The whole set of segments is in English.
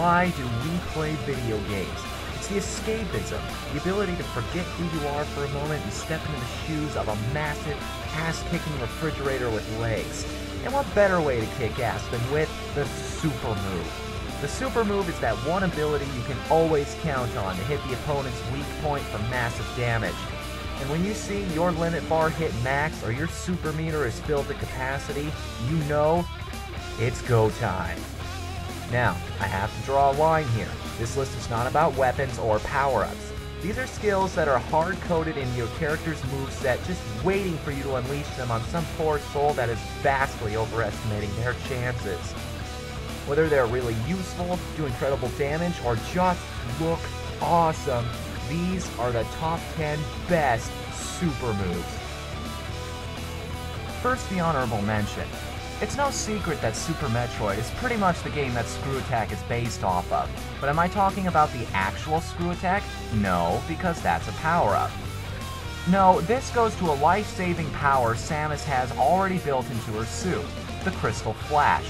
why do we play video games? It's the escapism, the ability to forget who you are for a moment and step into the shoes of a massive, ass-kicking refrigerator with legs. And what better way to kick ass than with the super move? The super move is that one ability you can always count on to hit the opponent's weak point for massive damage. And when you see your limit bar hit max or your super meter is filled to capacity, you know it's go time. Now, I have to draw a line here. This list is not about weapons or power-ups. These are skills that are hard-coded into your character's moveset, just waiting for you to unleash them on some poor soul that is vastly overestimating their chances. Whether they're really useful, do incredible damage, or just look awesome, these are the top 10 best super moves. First, the honorable mention. It's no secret that Super Metroid is pretty much the game that Screw Attack is based off of. But am I talking about the actual Screw Attack? No, because that's a power-up. No, this goes to a life-saving power Samus has already built into her suit, the Crystal Flash.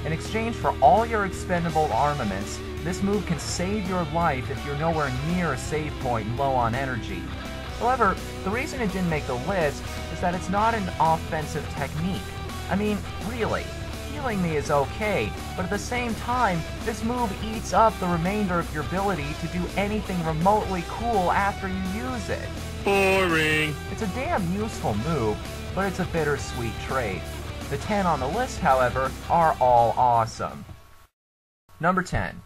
In exchange for all your expendable armaments, this move can save your life if you're nowhere near a save point and low on energy. However, the reason it didn't make the list is that it's not an offensive technique. I mean, really, healing me is okay, but at the same time, this move eats up the remainder of your ability to do anything remotely cool after you use it. Boring. It's a damn useful move, but it's a bittersweet trade. The 10 on the list, however, are all awesome. Number 10.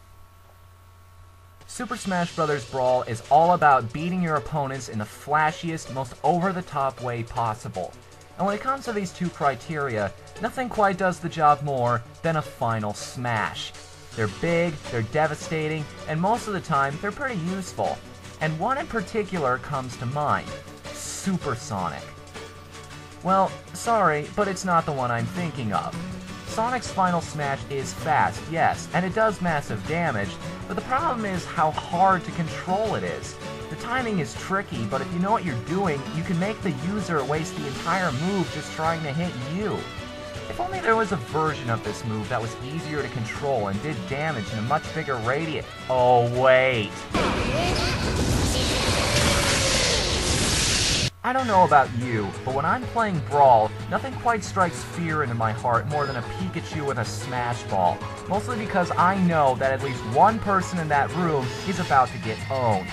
Super Smash Bros. Brawl is all about beating your opponents in the flashiest, most over-the-top way possible. And when it comes to these two criteria, nothing quite does the job more than a final smash. They're big, they're devastating, and most of the time, they're pretty useful. And one in particular comes to mind, Supersonic. Well, sorry, but it's not the one I'm thinking of. Sonic's final smash is fast, yes, and it does massive damage, but the problem is how hard to control it is. The timing is tricky, but if you know what you're doing, you can make the user waste the entire move just trying to hit you. If only there was a version of this move that was easier to control and did damage in a much bigger radius. Oh, wait. I don't know about you, but when I'm playing Brawl, nothing quite strikes fear into my heart more than a Pikachu with a Smash Ball. Mostly because I know that at least one person in that room is about to get owned.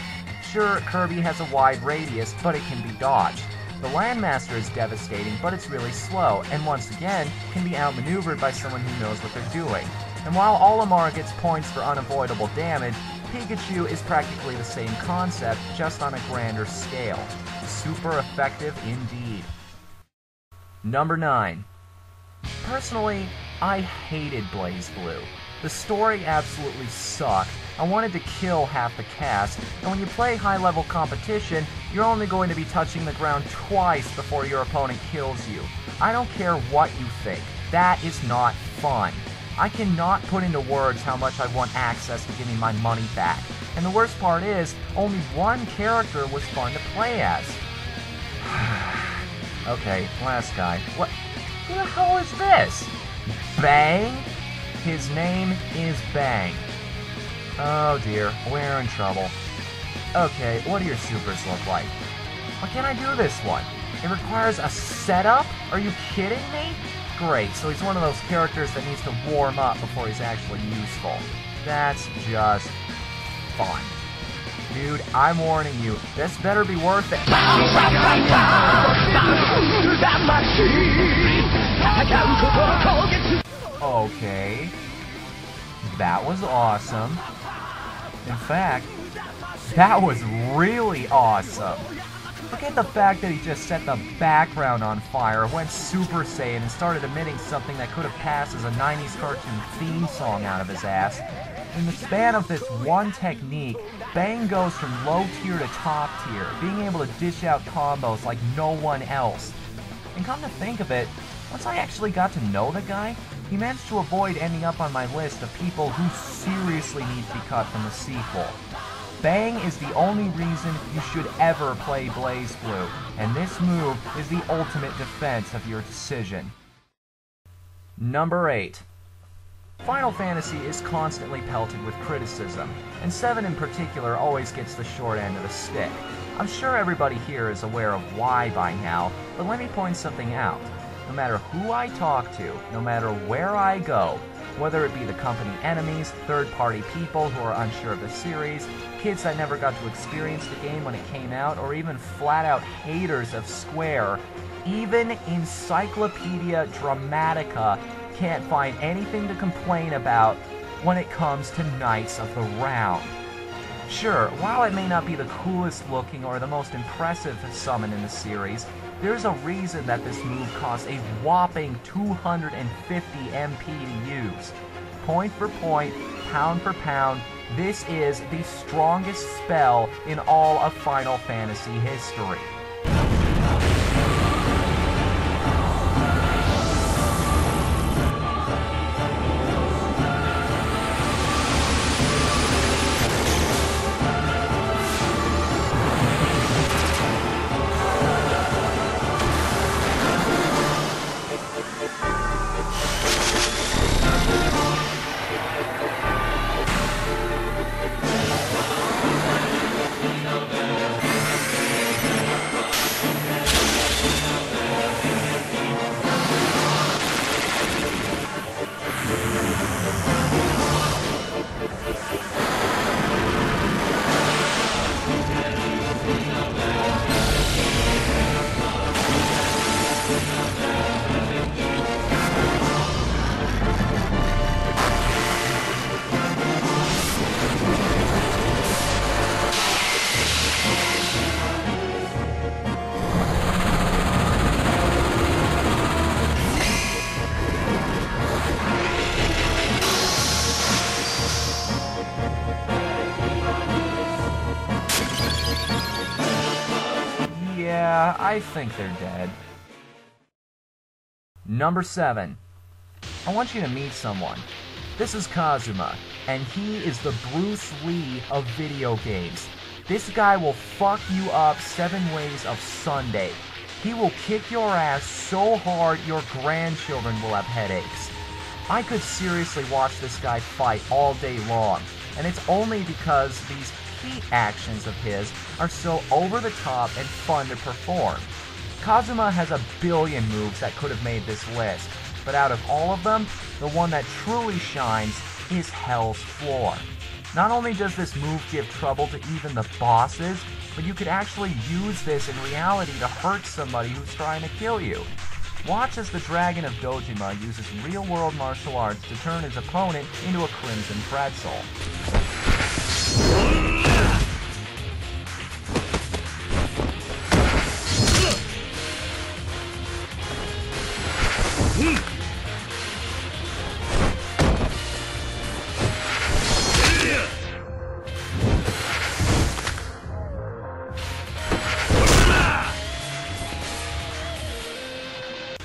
Sure, Kirby has a wide radius, but it can be dodged. The Landmaster is devastating, but it's really slow, and once again, can be outmaneuvered by someone who knows what they're doing. And while Olimar gets points for unavoidable damage, Pikachu is practically the same concept, just on a grander scale. Super effective indeed. Number 9. Personally, I hated Blazblue. The story absolutely sucked. I wanted to kill half the cast, and when you play high-level competition, you're only going to be touching the ground twice before your opponent kills you. I don't care what you think. That is not fun. I cannot put into words how much I want access to giving my money back. And the worst part is, only one character was fun to play as. Okay, last guy. What? Who the hell is this? Bang? His name is Bang. Oh dear, we're in trouble. Okay, what do your supers look like? Why can't I do this one? It requires a setup? Are you kidding me? Great, so he's one of those characters that needs to warm up before he's actually useful. That's just fun. Dude, I'm warning you, this better be worth it. Okay. That was awesome. In fact, that was really awesome. Forget the fact that he just set the background on fire, went Super Saiyan, and started emitting something that could have passed as a 90s cartoon theme song out of his ass. In the span of this one technique, Bang goes from low tier to top tier, being able to dish out combos like no one else. And come to think of it, once I actually got to know the guy, he managed to avoid ending up on my list of people who seriously need to be cut from the sequel. Bang is the only reason you should ever play Blazblue, and this move is the ultimate defense of your decision. Number 8. Final Fantasy is constantly pelted with criticism, and 7 in particular always gets the short end of the stick. I'm sure everybody here is aware of why by now, but let me point something out. No matter who I talk to, no matter where I go, whether it be the company enemies, third-party people who are unsure of the series, kids that never got to experience the game when it came out, or even flat-out haters of Square, even Encyclopedia Dramatica can't find anything to complain about when it comes to Knights of the Round. Sure, while it may not be the coolest looking or the most impressive summon in the series, there's a reason that this move costs a whopping 250 MP to use. Point for point, pound for pound, this is the strongest spell in all of Final Fantasy history. Yeah, I think they're dead. Number 7. I want you to meet someone. This is Kazuma, and he is the Bruce Lee of video games. This guy will fuck you up 7 ways of Sunday. He will kick your ass so hard your grandchildren will have headaches. I could seriously watch this guy fight all day long, and it's only because these key actions of his are so over the top and fun to perform. Kazuma has a billion moves that could have made this list, but out of all of them, the one that truly shines is Hell's Floor. Not only does this move give trouble to even the bosses, but you could actually use this in reality to hurt somebody who's trying to kill you. Watch as the Dragon of Dojima uses real-world martial arts to turn his opponent into a crimson pretzel.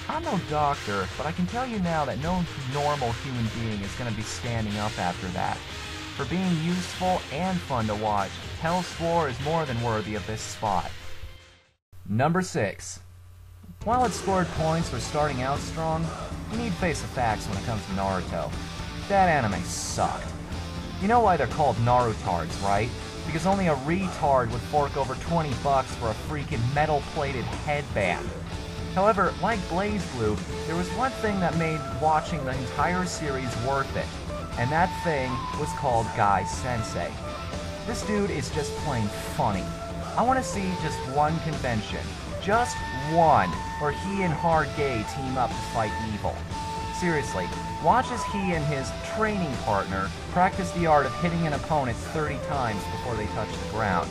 I'm no doctor, but I can tell you now that no normal human being is going to be standing up after that. For being useful and fun to watch, Hell's Floor is more than worthy of this spot. Number 6. While it scored points for starting out strong, you need to face the facts when it comes to Naruto. That anime sucked. You know why they're called Narutards, right? Because only a retard would fork over $20 for a freaking metal-plated headband. However, like Blazblue, there was one thing that made watching the entire series worth it, and that thing was called Guy Sensei. This dude is just plain funny. I want to see just one convention, just one, where he and Hard Gay team up to fight evil. Seriously, watch as he and his training partner practice the art of hitting an opponent 30 times before they touch the ground.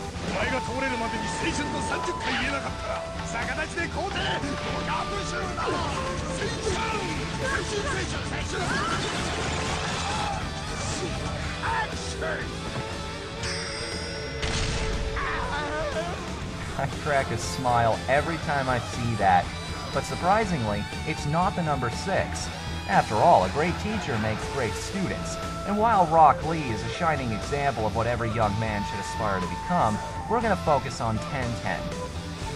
I crack a smile every time I see that, but surprisingly, it's not the number 6. After all, a great teacher makes great students, and while Rock Lee is a shining example of what every young man should aspire to become, we're going to focus on 1010.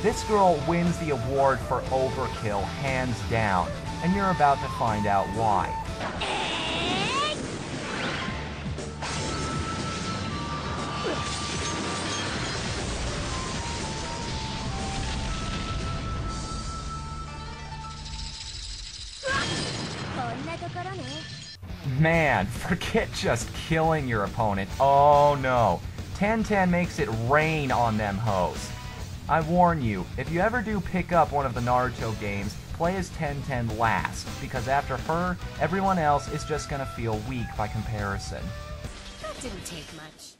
This girl wins the award for overkill hands down, and you're about to find out why. Man, forget just killing your opponent. Oh no. 10-10 makes it rain on them hoes. I warn you, if you ever do pick up one of the Naruto games, play as 10-10 last, because after her, everyone else is just gonna feel weak by comparison. That didn't take much.